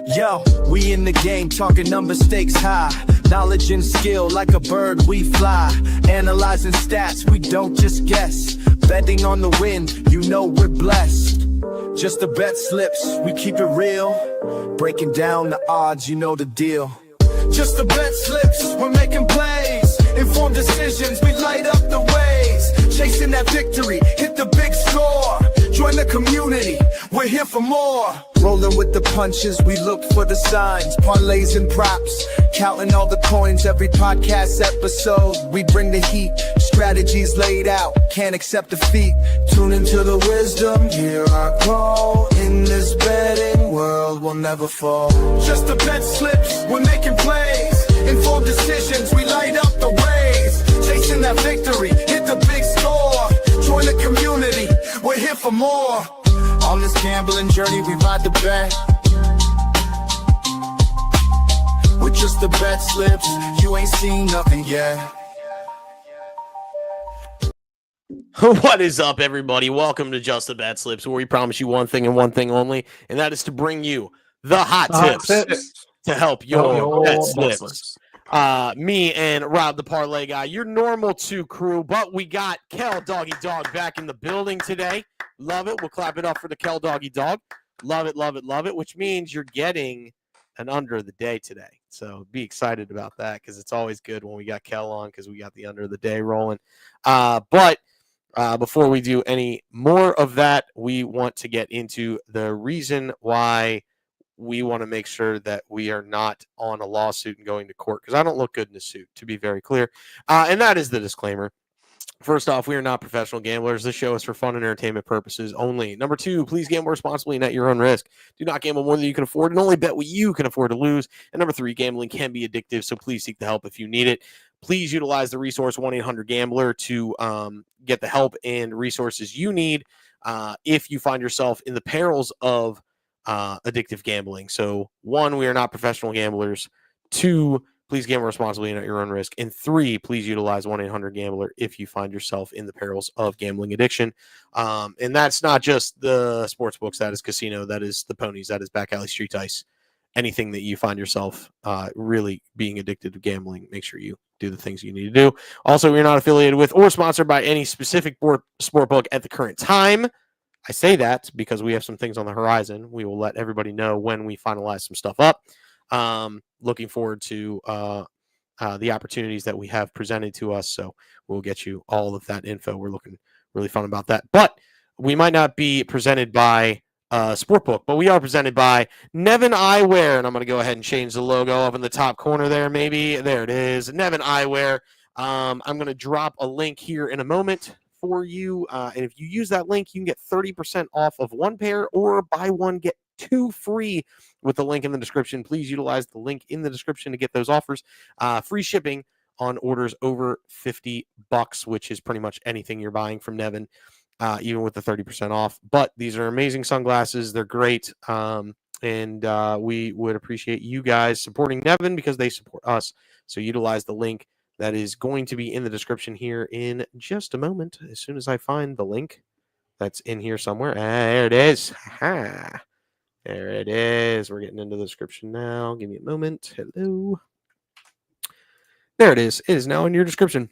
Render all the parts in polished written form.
Yo, we in the game, talking number stakes high. Knowledge and skill, like a bird we fly. Analyzing stats, we don't just guess. Betting on the win, you know we're blessed. Just the bet slips, we keep it real. Breaking down the odds, you know the deal. Just the bet slips, we're making plays. Informed decisions, we light up the ways. Chasing that victory, hit the big score. Join the community, we're here for more. Rolling with the punches, we look for the signs. Parlays and props, counting all the coins. Every podcast episode, we bring the heat. Strategies laid out, can't accept defeat. Tune into the wisdom, hear our call. In this betting world, we'll never fall. Just the bet slips, we're making plays. Informed decisions, we light up the ways. Chasing that victory, hit the big score. Join the community, we're here for more. On this gambling journey, we ride the bet. With just the bet slips, you ain't seen nothing yet. What is up, everybody? Welcome to Just the Bet Slips, where we promise you one thing and one thing only, and that is to bring you the hot tips to help your bet slips. Me and Rob, the parlay guy, your normal two crew, but we got Kel Doggy Dog back in the building today. Love it. We'll clap it up for the Kel Doggy Dog. Love it, love it, love it, which means you're getting an under of the day today. So be excited about that because it's always good when we got Kel on because we got the under of the day rolling. But before we do any more of that, we want to get into the reason why we want to make sure that we are not on a lawsuit and going to court because I don't look good in a suit, to be very clear. And that is the disclaimer. First off, we are not professional gamblers. This show is for fun and entertainment purposes only. Number two, please gamble responsibly and at your own risk. Do not gamble more than you can afford and only bet what you can afford to lose. And number three, gambling can be addictive, so please seek the help if you need it. Please utilize the resource 1-800-GAMBLER to get the help and resources you need if you find yourself in the perils of addictive gambling. So, one, we are not professional gamblers. Two, please gamble responsibly and at your own risk. And three, please utilize 1-800-GAMBLER if you find yourself in the perils of gambling addiction. And that's not just the sports books. That is casino. That is the ponies. That is back alley street dice. Anything that you find yourself really being addicted to gambling, make sure you do the things you need to do. Also, we're not affiliated with or sponsored by any specific sport book at the current time. I say that because we have some things on the horizon. We will let everybody know when we finalize some stuff up. Looking forward to the opportunities that we have presented to us. So we'll get you all of that info. We're looking really fun about that. But we might not be presented by Sportbook, but we are presented by Nevin Eyewear. And I'm going to go ahead and change the logo up in the top corner there, maybe. There it is. Nevin Eyewear. I'm going to drop a link here in a moment for you. And if you use that link, you can get 30% off of one pair or buy one, get two free with the link in the description. Please utilize the link in the description to get those offers. Free shipping on orders over $50, which is pretty much anything you're buying from Nevin, even with the 30% off. But these are amazing sunglasses. They're great. And we would appreciate you guys supporting Nevin because they support us. So utilize the link that is going to be in the description here in just a moment. As soon as I find the link that's in here somewhere. There it is. Ha. There it is. We're getting into the description now. Give me a moment. Hello. There it is. It is now in your description.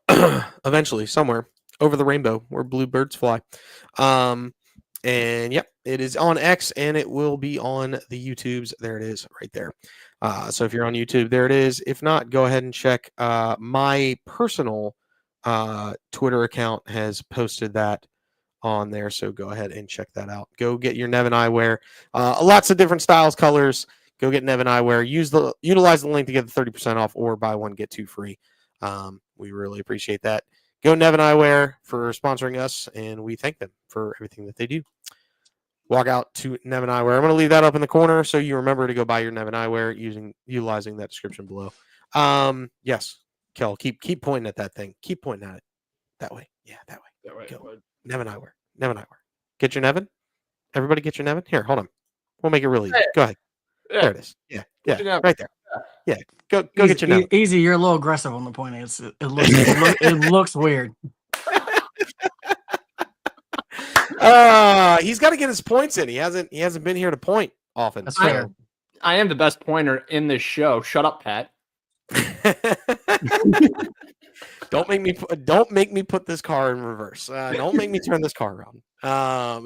Eventually, somewhere over the rainbow where blue birds fly. And yep, it is on X and it will be on the YouTubes. There it is right there. So if you're on YouTube, there it is. If not, go ahead and check. My personal Twitter account has posted that on there. So go ahead and check that out. Go get your Nevin Eyewear. Lots of different styles, colors. Go get Nevin Eyewear. Utilize the link to get the 30% off or buy one, get two free. We really appreciate that. Go Nevin Eyewear for sponsoring us, and we thank them for everything that they do. Walk out to Nevin Eyewear. I'm going to leave that up in the corner so you remember to go buy your Nevin Eyewear utilizing that description below. Yes, Kel, keep pointing at that thing. Keep pointing at it. That way. Yeah, that way. That way. Go. Nevin Eyewear. Nevin Eyewear. Get your Nevin. Everybody get your Nevin. Here, hold on. We'll make it really easy. Go ahead. Yeah. There it is. Yeah, right there. Yeah, go get your Nevin. Easy. You're a little aggressive on the point. It looks weird. He's got to get his points in. He hasn't been here to point often. That's fair. I am the best pointer in this show. Shut up, Pat. Don't make me put this car in reverse. Don't make me turn this car around.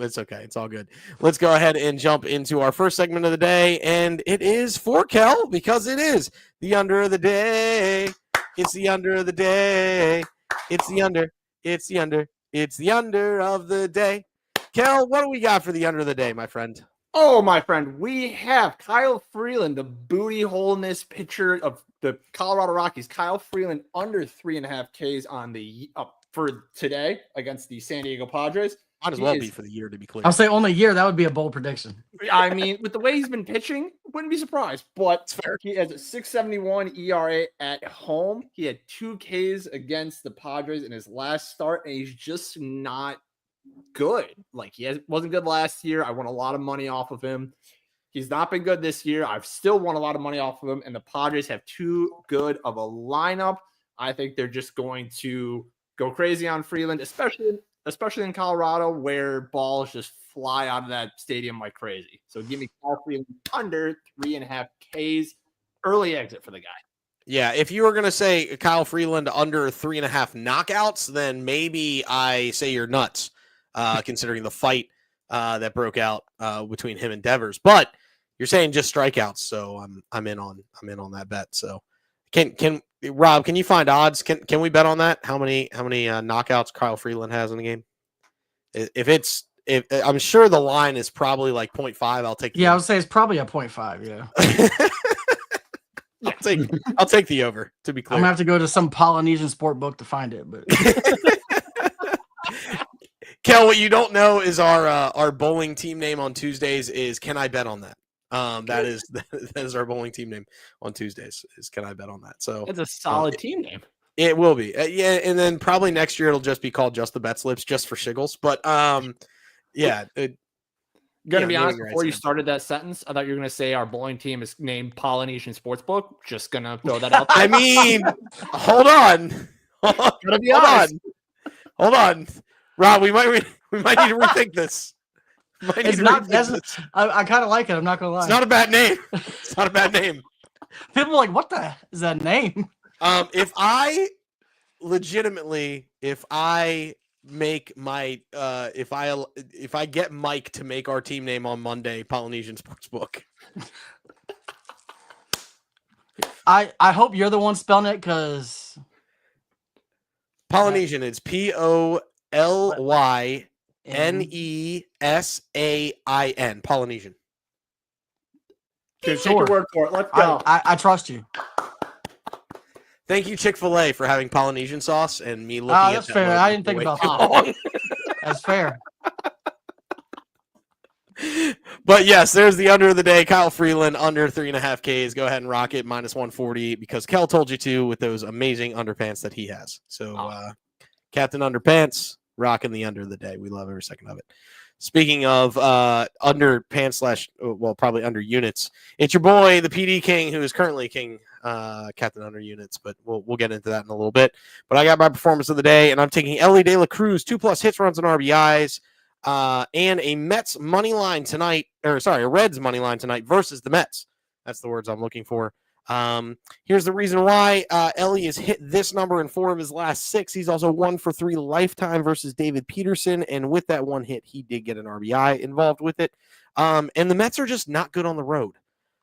It's okay. It's all good. Let's go ahead and jump into our first segment of the day, and it is for Kel because it is the under of the day. It's the under of the day. It's the under. It's the under. It's the under of the day. Kel, what do we got for the under of the day, my friend? Oh, my friend, we have Kyle Freeland, the booty holeness pitcher of the Colorado Rockies. Kyle Freeland under 3.5 Ks on the for today against the San Diego Padres. Might as well be for the year, to be clear. I'll say on the year, that would be a bold prediction. I mean, with the way he's been pitching, wouldn't be surprised. But he has a 6.71 ERA at home. He had 2 Ks against the Padres in his last start, and he's just not good. Like, wasn't good last year. I won a lot of money off of him. He's not been good this year. I've still won a lot of money off of him, and the Padres have too good of a lineup. I think they're just going to go crazy on Freeland, especially in Colorado, where balls just fly out of that stadium like crazy. So give me Kyle Freeland under 3.5 Ks. Early exit for the guy. Yeah, if you were going to say Kyle Freeland under 3.5 knockouts, then maybe I say you're nuts, considering the fight that broke out between him and Devers. But you're saying just strikeouts, so I'm in on that bet. So can Rob, can you find odds? Can we bet on that? How many knockouts Kyle Freeland has in the game? If I'm sure the line is probably like 0.5, I'll take. I would say it's probably a 0.5. Yeah. I'll take the over, to be clear. I'm gonna have to go to some Polynesian sport book to find it, but Kel, what you don't know is our bowling team name on Tuesdays is Can I Bet on That? That is our bowling team name on Tuesdays is Can I Bet on That? So it's a solid team name. It will be. Yeah, and then probably next year it'll just be called Just the BetSlips, just for shiggles. But yeah. Gonna be honest, before you started that sentence, I thought you were gonna say our bowling team is named Polynesian Sportsbook. Just gonna throw that out there. I mean, hold on. Gotta be honest. Hold on. Rob, we might need to rethink this. It's not. I kind of like it. I'm not gonna lie. It's not a bad name. It's not a bad name. People are like, what the is that name? If I make my if I get Mike to make our team name on Monday, Polynesian Sportsbook. I hope you're the one spelling it, because Polynesian, it's POLYNESAIN. Polynesian. Take your word for it. Let's go. I trust you. Thank you, Chick-fil-A, for having Polynesian sauce and me looking at that's that. Fair. I didn't think about that. That's fair. But yes, there's the under of the day. Kyle Freeland under 3.5 Ks. Go ahead and rock it minus 140 because Kel told you to with those amazing underpants that he has. So Captain Underpants rocking the under of the day. We love every second of it. Speaking of underpants probably under units, it's your boy, the PD King, who is currently King Captain Under Units, but we'll get into that in a little bit. But I got my performance of the day, and I'm taking Ellie De La Cruz, 2+ hits, runs, and RBIs, and a Mets money line tonight, a Reds money line tonight versus the Mets. That's the words I'm looking for. Here's the reason why Ellie has hit this number in 4 of his last 6. He's also 1 for 3 lifetime versus David Peterson, and with that one hit, he did get an RBI involved with it. And the Mets are just not good on the road,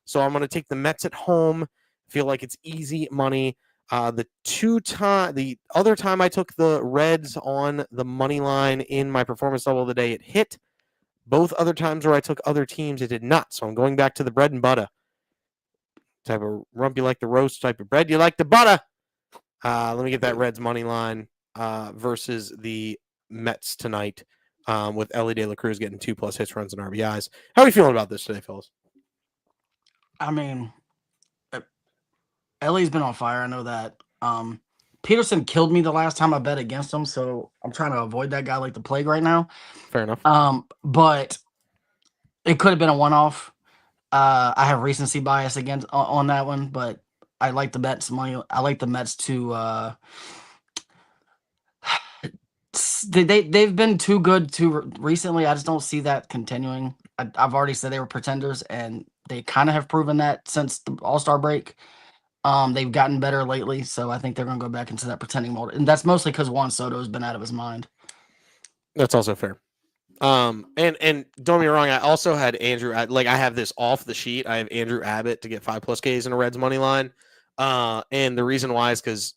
so I'm going to take the Mets at home. Feel like it's easy money. The other time I took the Reds on the money line in my performance double of the day, it hit. Both other times where I took other teams, it did not. So I'm going back to the bread and butter. Type of rump you like the roast, type of bread you like the butter. Let me get that Reds money line versus the Mets tonight with Ellie De La Cruz getting 2+ hits, runs, and RBIs. How are you feeling about this today, fellas? I mean, Ellie's been on fire. I know that. Peterson killed me the last time I bet against him, so I'm trying to avoid that guy like the plague right now. Fair enough. But it could have been a one-off. I have recency bias against on that one, but I like the Mets money. I like the Mets to. They've been too good too recently. I just don't see that continuing. I've already said they were pretenders, and they kind of have proven that since the All-Star break. They've gotten better lately, so I think they're going to go back into that pretending mode, and that's mostly because Juan Soto has been out of his mind. That's also fair. And don't get me wrong, I also had Andrew. I have this off the sheet. I have Andrew Abbott to get 5+ Ks in a Reds money line. And the reason why is because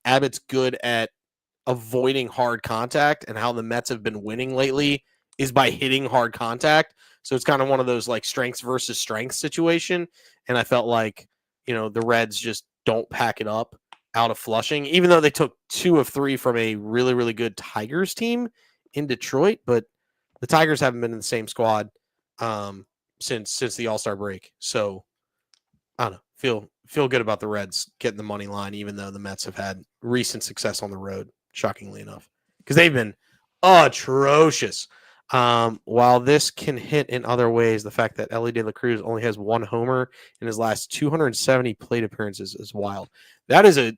Abbott's good at avoiding hard contact, and how the Mets have been winning lately is by hitting hard contact. So it's kind of one of those like strengths versus strength situation. And I felt like, the Reds just don't pack it up out of Flushing, even though they took 2 of 3 from a really, really good Tigers team in Detroit. But the Tigers haven't been in the same squad since the All-Star break. So I don't know. Feel good about the Reds getting the money line, even though the Mets have had recent success on the road, shockingly enough, because they've been atrocious. While this can hit in other ways, the fact that Ellie De La Cruz only has 1 homer in his last 270 plate appearances is wild. That is a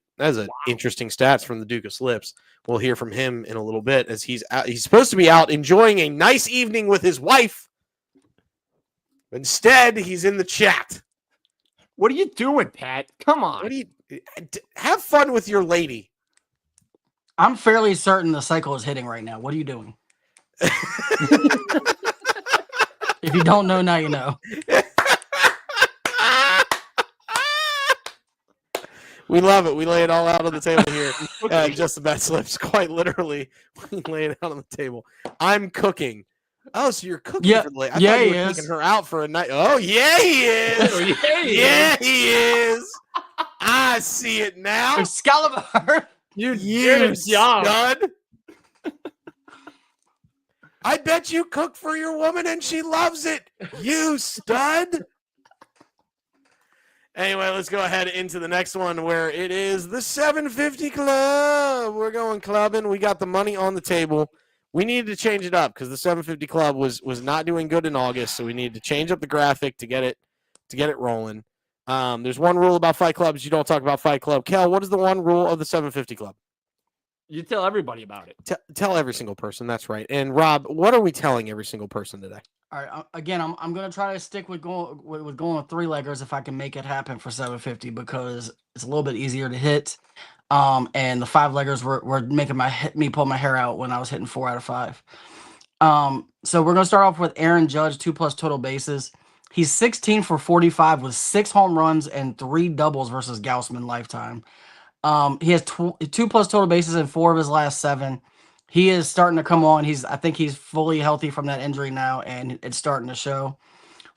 interesting stats from the Duke of Slips. We'll hear from him in a little bit, as he's supposed to be out enjoying a nice evening with his wife. Instead, he's in the chat. What are you doing, Pat? Come on. Have fun with your lady. I'm fairly certain the cycle is hitting right now. What are you doing? If you don't know, now you know. We love it. We lay it all out on the table here. Just the BetSlips, quite literally. We lay it out on the table. I'm cooking. Oh, so you're cooking for the lady. I thought you were taking her out for a night. Oh, yeah, he is. Yeah, he is. I see it now. Excalibur. You did a job. Stud. I bet you cook for your woman and she loves it. You stud. Anyway, let's go ahead into the next one, where it is the 750 Club. We're going clubbing. We got the money on the table. We needed to change it up because the 750 Club was not doing good in August, so we needed to change up the graphic to get it rolling. There's one rule about Fight Clubs: you don't talk about Fight Club. Kel, what is the one rule of the 750 Club? You tell everybody about it. Tell every single person. That's right. And Rob, what are we telling every single person today? All right. Again, I'm gonna try to stick with going with 3-leggers if I can make it happen for 750, because it's a little bit easier to hit. And the 5-leggers were making me pull my hair out when I was hitting 4 out of 5. So we're gonna start off with Aaron Judge, 2+ total bases. He's 16 for 45 with 6 home runs and 3 doubles versus Gaussman lifetime. He has 2+ total bases in 4 of his last 7. He is starting to come on. I think he's fully healthy from that injury now, and it's starting to show.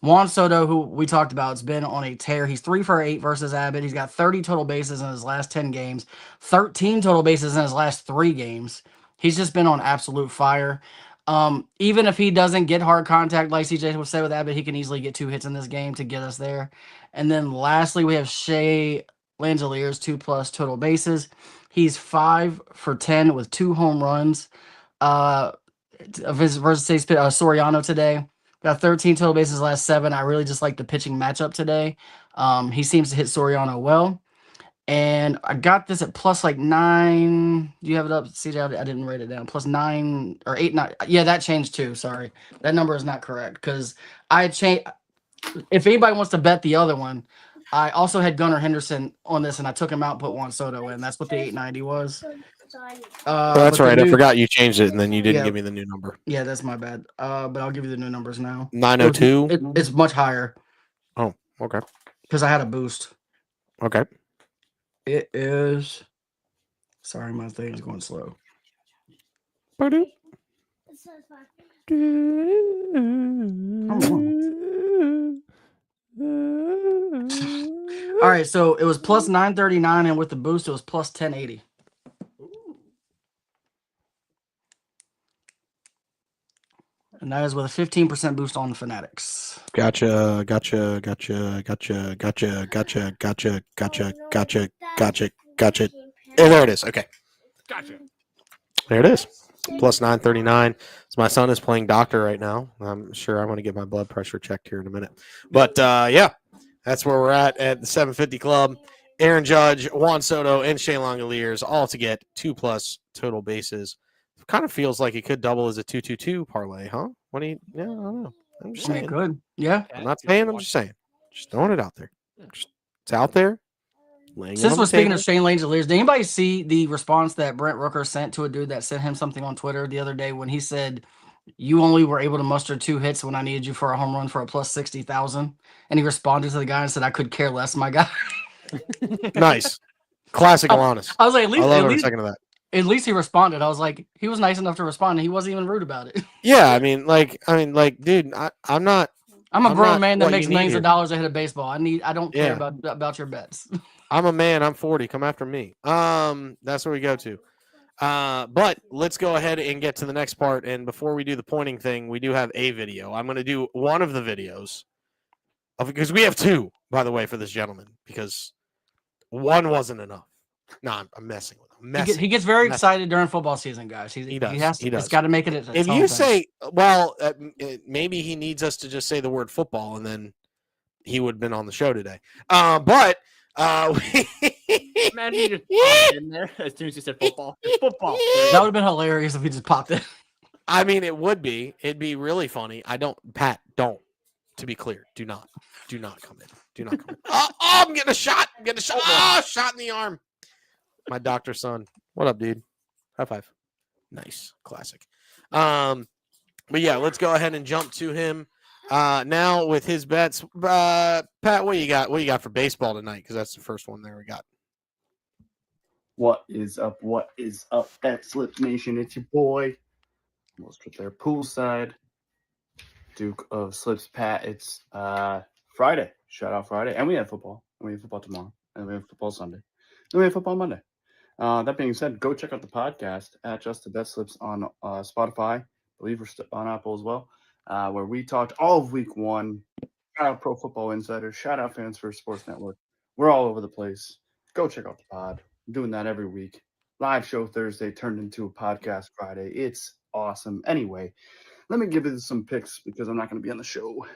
Juan Soto, who we talked about, has been on a tear. He's 3 for 8 versus Abbott. He's got 30 total bases in his last 10 games, 13 total bases in his last 3 games. He's just been on absolute fire. Even if he doesn't get hard contact, like CJ would say with Abbott, he can easily get 2 hits in this game to get us there. And then lastly, we have Shea Langeliers, 2+ total bases. He's 5 for 10 with 2 home runs. Versus Soriano today. Got 13 total bases last 7. I really just like the pitching matchup today. He seems to hit Soriano well. And I got this at plus like 9. Do you have it up, CJ? I didn't write it down. Plus 9 or 8, 9. Yeah, that changed too. Sorry. That number is not correct because I changed. If anybody wants to bet the other one, I also had Gunnar Henderson on this, and I took him out and put Juan Soto in. That's what the 890 was. That's right. I forgot you changed it, and then you didn't give me the new number. Yeah, that's my bad. But I'll give you the new numbers now. 902? It's much higher. Oh, okay. Because I had a boost. Okay. It is. Sorry, my thing is going slow. Pardon? All right, so it was plus 939, and with the boost, it was plus 1080. And that is with a 15% boost on the Fanatics. Gotcha. And there it is. Okay. Gotcha. There it is. Plus 939. So my son is playing doctor right now. I'm sure I'm going to get my blood pressure checked here in a minute. But, yeah, that's where we're at the 750 Club. Aaron Judge, Juan Soto, and Shea Langeliers all to get 2+ total bases. Kind of feels like it could double as a 2-2-2 parlay, huh? Yeah, I don't know. I'm just saying. Good. Yeah. I'm not saying. I'm just saying. Just throwing it out there. Yeah. I'm not saying. I'm just saying. Just throwing it out there. It's out there. Since we're speaking of Shane Langeliers, did anybody see the response that Brent Rooker sent to a dude that sent him something on Twitter the other day when he said, "You only were able to muster 2 hits when I needed you for a home run for a plus 60,000," and he responded to the guy and said, "I could care less, my guy." Nice, classic Alanis. I was like, I love every second of that. At least he responded. I was like, he was nice enough to respond, and he wasn't even rude about it. Yeah, I mean, dude, I'm not. I'm a grown man that what makes you need millions here. of dollars ahead of baseball. I don't care about your bets. I'm a man. I'm 40. Come after me. That's where we go to. But let's go ahead and get to the next part. And before we do the pointing thing, we do have a video. I'm going to do one of the videos because we have 2, by the way, for this gentleman because one wasn't enough. No, I'm messing with him. He gets very excited during football season, guys. He does. It's got to make it. If you say, well, maybe he needs us to just say the word football, and then he would have been on the show today. But man, he just popped in there as soon as he said football. Football. That would have been hilarious if he just popped in. I mean, it would be. It'd be really funny. Pat, don't. To be clear, do not come in. Do not come in. Oh, I'm getting a shot. Oh, shot in the arm. My doctor's son. What up, dude? High five. Nice. Classic. But yeah, let's go ahead and jump to him now with his bets. Pat, what do you got? What do you got for baseball tonight? Because that's the first one there we got. What is up? What is up, BetSlips Nation? It's your boy. Most with their poolside. Duke of Slips, Pat. It's Friday. Shout out Friday. And we have football. And we have football tomorrow. And we have football Sunday. And we have football Monday. That being said, go check out the podcast at Just the BetSlips on Spotify. I believe we're on Apple as well, where we talked all of week 1. Shout out Pro Football Insider. Shout out Fans First Sports Network. We're all over the place. Go check out the pod. I'm doing that every week. Live show Thursday turned into a podcast Friday. It's awesome. Anyway, let me give you some picks because I'm not going to be on the show.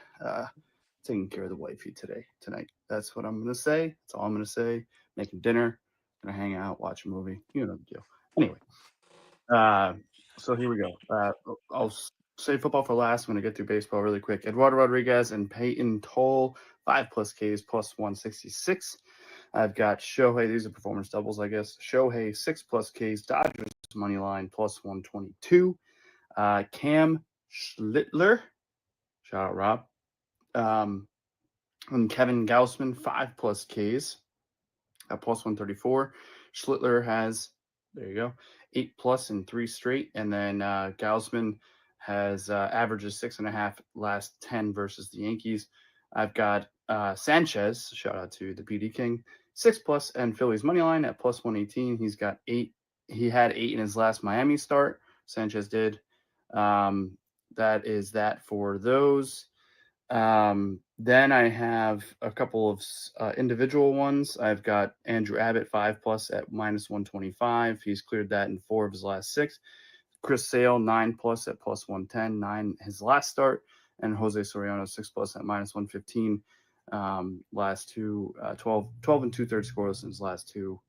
Taking care of the wifey tonight. That's what I'm going to say. That's all I'm going to say. Making dinner. Going to hang out, watch a movie. You know the deal. Anyway, so here we go. I'll save football for last. I'm going to get through baseball really quick. Eduardo Rodriguez and Peyton Toll, 5+ Ks, plus 166. I've got Shohei. These are performance doubles, I guess. Shohei, 6+ Ks, Dodgers money line, plus 122. Cam Schlittler, shout out Rob. And Kevin Gausman, 5+ Ks, at plus 134. Schlittler has, there you go, 8+ in 3 straight. And then Gausman has averages 6.5 last 10 versus the Yankees. I've got Sanchez, shout out to the PD King, 6+ and Phillies money line at plus 118. He's got 8. He had 8 in his last Miami start. Sanchez did. That is that for those. Then I have a couple of individual ones. I've got Andrew Abbott, 5+ at minus 125. He's cleared that in 4 of his last 6. Chris Sale, 9+ at plus 110, 9 his last start. And Jose Soriano, 6+ at minus 115. Last 2, 12 and 2/3 scoreless in his last 2.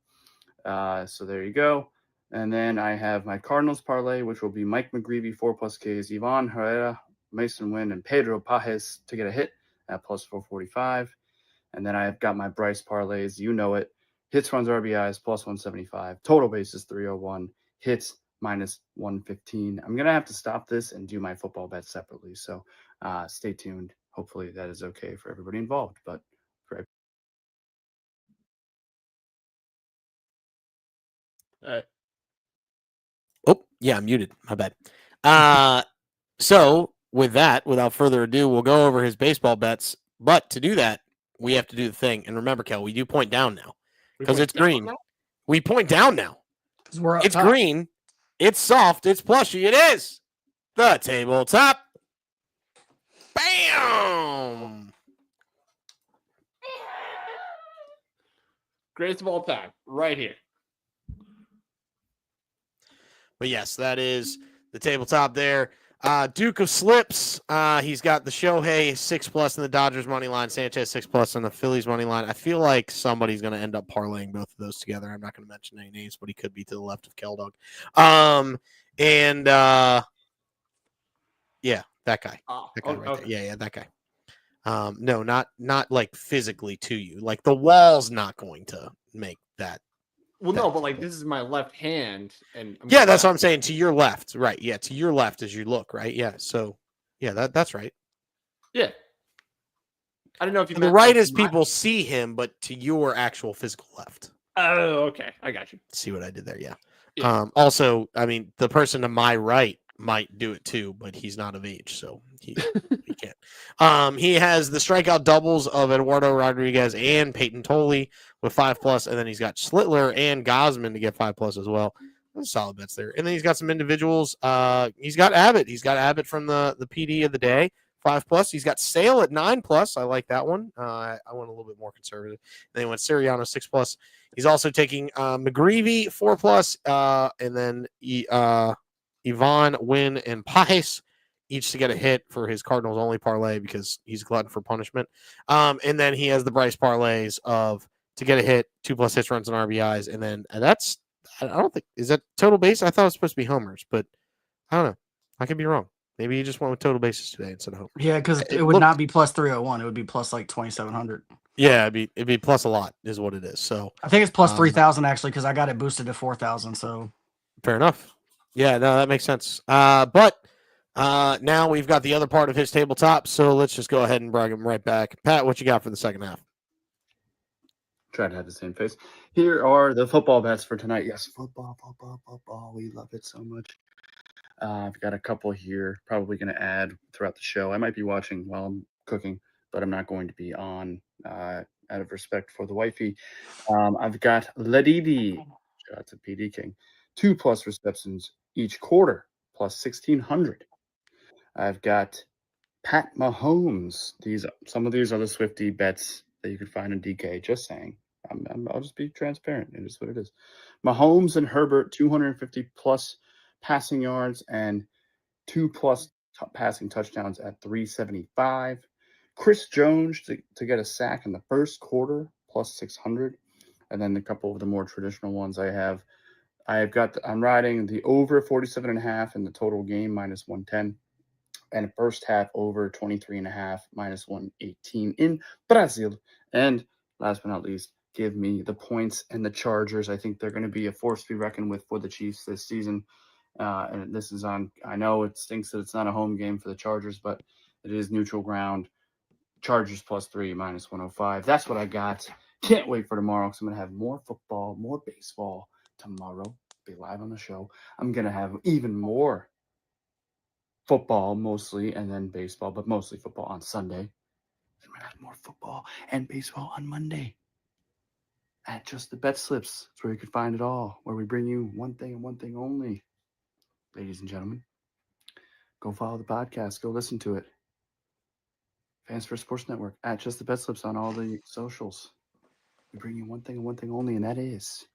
So there you go. And then I have my Cardinals parlay, which will be Mike McGreevy, 4+ Ks, Ivan Herrera, Mason Wynn, and Pedro Pajes to get a hit at plus 445. And then I've got my Bryce parlays. You know it. Hits, runs, RBIs, plus 175. Total bases, 301. Hits, minus 115. I'm going to have to stop this and do my football bets separately. So stay tuned. Hopefully that is okay for everybody involved. But for Oh, yeah, I'm muted. My bad. So with that, without further ado, we'll go over his baseball bets. But to do that, we have to do the thing. And remember, Kel, we do point down now because it's green. We point down now. It's top. Green. It's soft. It's plushy. It is the tabletop. Bam! Greatest of all time, right here. But yes, that is the tabletop there. Duke of Slips. He's got the Shohei 6+ in the Dodgers money line, Sanchez 6+ on the Phillies money line. I feel like somebody's going to end up parlaying both of those together. I'm not going to mention any names, but he could be to the left of Keldog. Yeah, That guy. Oh, That guy right okay. there. Yeah, that guy. No, not like physically to you. Like the wall's not going to make that. Well, no, but like this is my left hand, and yeah, that's what I'm saying. To your left, right? Yeah, to your left as you look, right? Yeah. So, yeah, that's right. Yeah. I don't know if you the meant, right like, is people see him, but to your actual physical left. Oh, okay, I got you. See what I did there? Yeah. Yeah. Also, I mean, the person to my right might do it too, but he's not of age, so he can't. He has the strikeout doubles of Eduardo Rodriguez and Peyton Tolley with 5+, and then he's got Schlittler and Gosman to get 5+ as well. Those solid bets there. And then he's got some individuals. He's got Abbott. He's got Abbott from the PD of the day, 5+. He's got Sale at 9+. I like that one. I went a little bit more conservative. Then he went Siriano 6+. He's also taking McGreevy 4+, and then Yvonne, Wynn, and Pajes each to get a hit for his Cardinals only parlay because he's glutton for punishment. And then he has the Bryce parlays of to get a hit, 2+ hits, runs, and RBIs, and then that's I don't think is that total base. I thought it was supposed to be homers, but I don't know. I could be wrong. Maybe he just went with total bases today instead of homers. Yeah, because it would not be plus 301. It would be plus like 2,700. Yeah, it'd be plus a lot is what it is. So I think it's plus 3,000 actually because I got it boosted to 4,000. So fair enough. Yeah, no, that makes sense. But now we've got the other part of his tabletop, so let's just go ahead and bring him right back. Pat, what you got for the second half? Try to have the same face. Here are the football bets for tonight. Yes, football. We love it so much. I've got a couple here. Probably going to add throughout the show. I might be watching while I'm cooking, but I'm not going to be on out of respect for the wifey. I've got Ledidi. Shout out to PD King. 2+ receptions each quarter, plus 1,600. I've got Pat Mahomes. Some of these are the Swifty bets that you can find in DK. Just saying. I'll just be transparent. It is what it is. Mahomes and Herbert, 250+ passing yards and 2+ passing touchdowns at 375. Chris Jones to get a sack in the first quarter, plus 600. And then a couple of the more traditional ones I'm riding the over 47.5 in the total game, minus 110. And first half over 23.5, minus 118 in Brazil. And last but not least, give me the points and the Chargers. I think they're going to be a force to be reckoned with for the Chiefs this season. And this is on, I know it stinks that it's not a home game for the Chargers, but it is neutral ground. Chargers +3, minus 105. That's what I got. Can't wait for tomorrow because I'm going to have more football, more baseball tomorrow. Be live on the show. I'm going to have even more football mostly, and then baseball, but mostly football on Sunday. I'm going to have more football and baseball on Monday. At Just the BetSlips. That's where you can find it all, where we bring you one thing and one thing only. Ladies and gentlemen, go follow the podcast. Go listen to it. Fans First Sports Network, at Just the BetSlips on all the socials. We bring you one thing and one thing only, and that is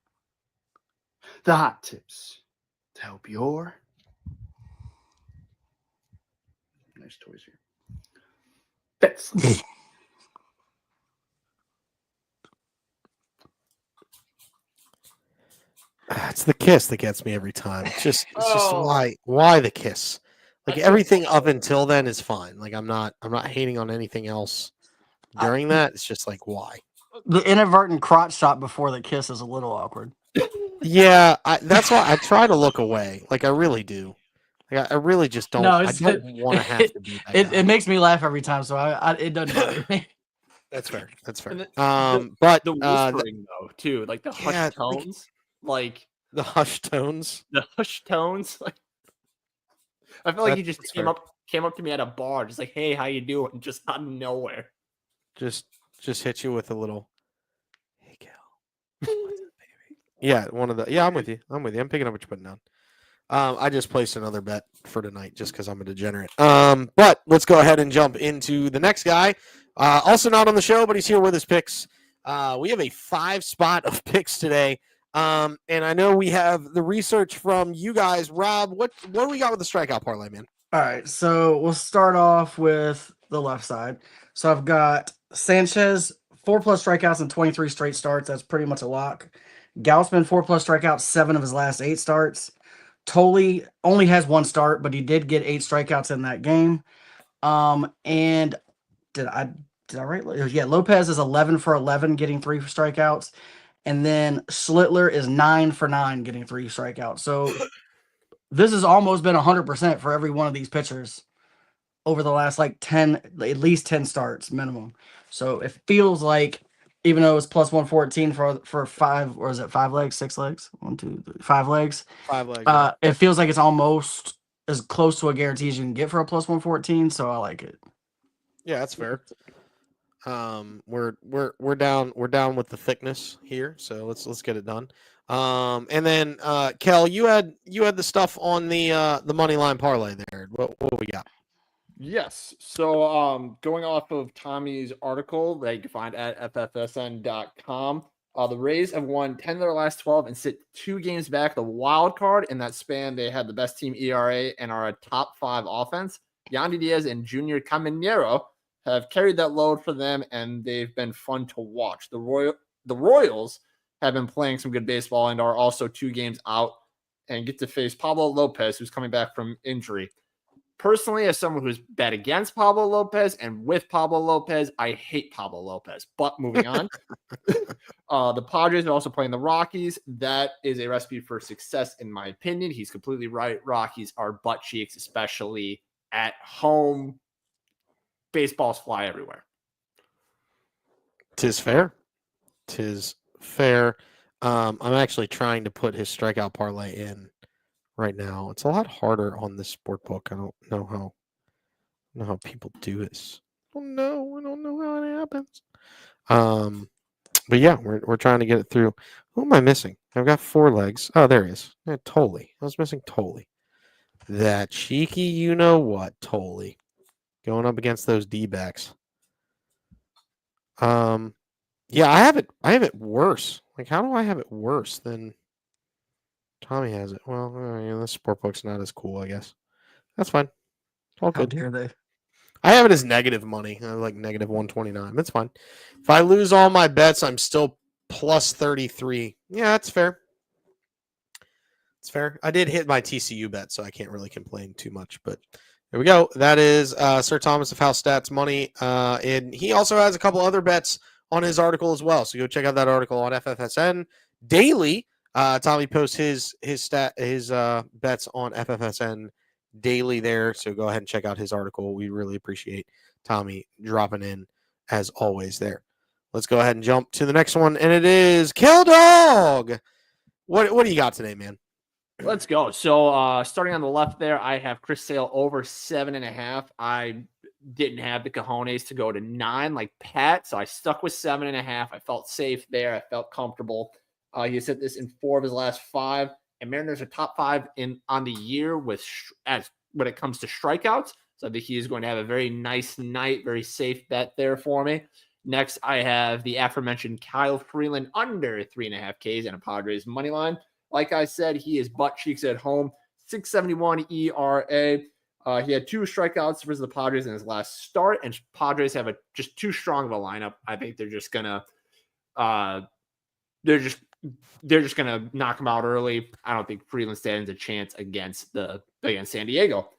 the hot tips to help your nice toys here. BetSlips. It's the kiss that gets me every time. It's just why the kiss? Like everything up until then is fine. Like I'm not hating on anything else during that. It's just like why? The inadvertent crotch shot before the kiss is a little awkward. Yeah, that's why I try to look away. Like I really do. Like I really just don't. I don't want to have to be that guy. It makes me laugh every time, so it doesn't bother me. That's fair. That's fair. But the whispering though too, like the hush tones, like the hush tones. The hush tones. Like I feel like he just came up to me at a bar, just like, "Hey, how you doing?" Just out of nowhere. Just hit you with a little, "Hey, Cal." What's up, baby? Yeah, I'm with you. I'm picking up what you're putting down. I just placed another bet for tonight just because I'm a degenerate. But let's go ahead and jump into the next guy. Also not on the show, but he's here with his picks. We have a 5-spot of picks today. And I know we have the research from you guys. Rob, what do we got with the strikeout parlay, man? All right, so we'll start off with the left side. So I've got Sanchez, 4+ strikeouts and 23 straight starts. That's pretty much a lock. Gaussman, 4+ strikeouts, 7 of his last 8 starts. Tolley only has one start, but he did get 8 strikeouts in that game. And did I write? Yeah, Lopez is 11 for 11, getting 3 strikeouts, and then Schlittler is 9 for 9, getting 3 strikeouts. So this has almost been 100% for every one of these pitchers over the last like 10, at least 10 starts minimum. So it feels like, even though it's plus 114 for 5, or is it 5 legs, 6 legs? 1, 2, 3, 5 legs. 5 legs. It feels like it's almost as close to a guarantee as you can get for a plus 114. So I like it. Yeah, that's fair. We're down with the thickness here, so let's get it done. And then Kel, you had the stuff on the money line parlay there. What we got? Yes. So going off of Tommy's article that you can find at ffsn.com, the Rays have won 10 of their last 12 and sit 2 games back the wild card. In that span, they had the best team ERA and are a top 5 offense. Yandy Diaz and Junior Caminero have carried that load for them, and they've been fun to watch. The Royals have been playing some good baseball and are also 2 games out and get to face Pablo Lopez, who's coming back from injury. Personally, as someone who's bet against Pablo Lopez and with Pablo Lopez, I hate Pablo Lopez. But moving on, the Padres are also playing the Rockies. That is a recipe for success, in my opinion. He's completely right. Rockies are butt cheeks, especially at home. Baseballs fly everywhere. Tis fair. I'm actually trying to put his strikeout parlay in right now. It's a lot harder on this sport book. I don't know how people do this. I don't know how it happens. But yeah, we're trying to get it through. Who am I missing? I've got 4 legs. Oh, there he is. Yeah, Tolley. I was missing Tolley. That cheeky, you know what, Tolley. Going up against those D-backs. Yeah, I have it worse. Like, how do I have it worse than Tommy has it? Well, this sport book's not as cool, I guess. That's fine. All good. How dare they? I have it as negative money, like negative 129. That's fine. If I lose all my bets, I'm still plus 33. Yeah, that's fair. It's fair. I did hit my TCU bet, so I can't really complain too much. But there we go. That is Sir Thomas of House Stats Money. And he also has a couple other bets on his article as well. So go check out that article on FFSN daily. Tommy posts his bets on FFSN daily there. So go ahead and check out his article. We really appreciate Tommy dropping in as always there. Let's go ahead and jump to the next one, and it is Kill Dog. What do you got today, man? Let's go. So starting on the left there, I have Chris Sale over 7.5. I didn't have the cojones to go to 9 like Pat, so I stuck with 7.5. I felt safe there. I felt comfortable. He has hit this in 4 of his last 5, and Mariners are top 5 on the year when it comes to strikeouts. So I think he is going to have a very nice night, very safe bet there for me. Next, I have the aforementioned Kyle Freeland under 3.5 Ks and a Padres money line. Like I said, he is butt cheeks at home, 6.71 ERA. He had 2 strikeouts versus the Padres in his last start, and Padres have just too strong of a lineup. I think they're just gonna knock him out early. I don't think Freeland stands a chance against San Diego.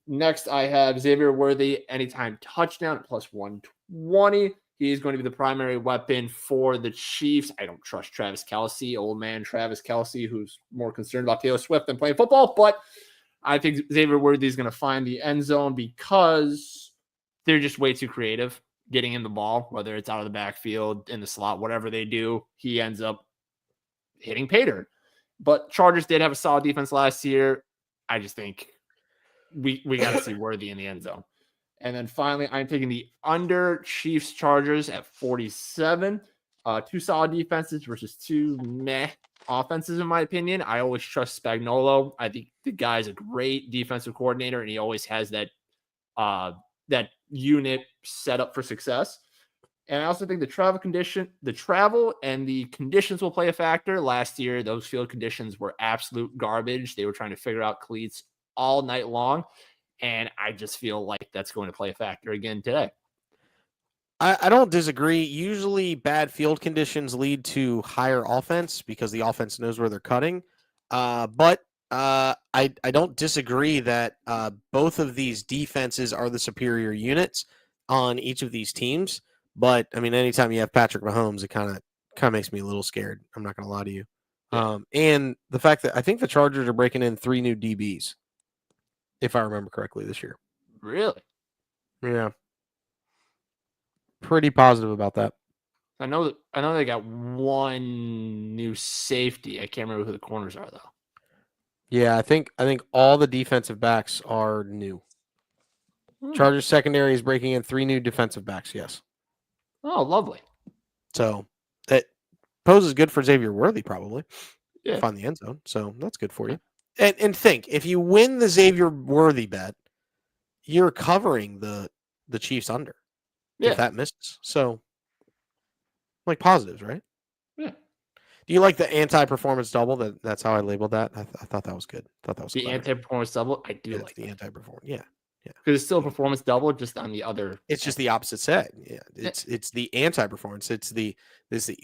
Next, I have Xavier Worthy anytime touchdown at plus 120. He's going to be the primary weapon for the Chiefs. I don't trust Travis Kelce, old man Travis Kelce, who's more concerned about Taylor Swift than playing football. But I think Xavier Worthy is going to find the end zone because they're just way too creative getting in the ball, whether it's out of the backfield, in the slot, whatever they do. He ends up hitting pay dirt. But Chargers did have a solid defense last year. I just think we got to see Worthy in the end zone. And then finally, I'm taking the under Chiefs Chargers at 47. 2 solid defenses versus 2 meh offenses, in my opinion. I always trust Spagnuolo. I think the guy's a great defensive coordinator, and he always has that unit set up for success. And I also think the travel and the conditions will play a factor. Last year, those field conditions were absolute garbage. They were trying to figure out cleats all night long. And I just feel like that's going to play a factor again today. I don't disagree. Usually bad field conditions lead to higher offense because the offense knows where they're cutting. But I don't disagree that both of these defenses are the superior units on each of these teams. But I mean, anytime you have Patrick Mahomes, it kind of makes me a little scared. I'm not going to lie to you. Yeah. And the fact that I think the Chargers are breaking in 3 new DBs, if I remember correctly, this year. Really? Yeah. Pretty positive about that. I know they got one new safety. I can't remember who the corners are though. Yeah, I think all the defensive backs are new. Chargers secondary is breaking in 3 new defensive backs. Yes. Oh, lovely. So it poses good for Xavier Worthy probably. Yeah. Find the end zone. So that's good for you. And think, if you win the Xavier Worthy bet, you're covering the Chiefs under. Yeah. If that misses. So like positives, right? Yeah. Do you like the anti-performance double? That's how I labeled that. I thought that was good. The anti-performance double. I do like the anti-performance. Yeah. Because it's still a performance double, just on the other. It's just the opposite side. Yeah. It's the anti-performance.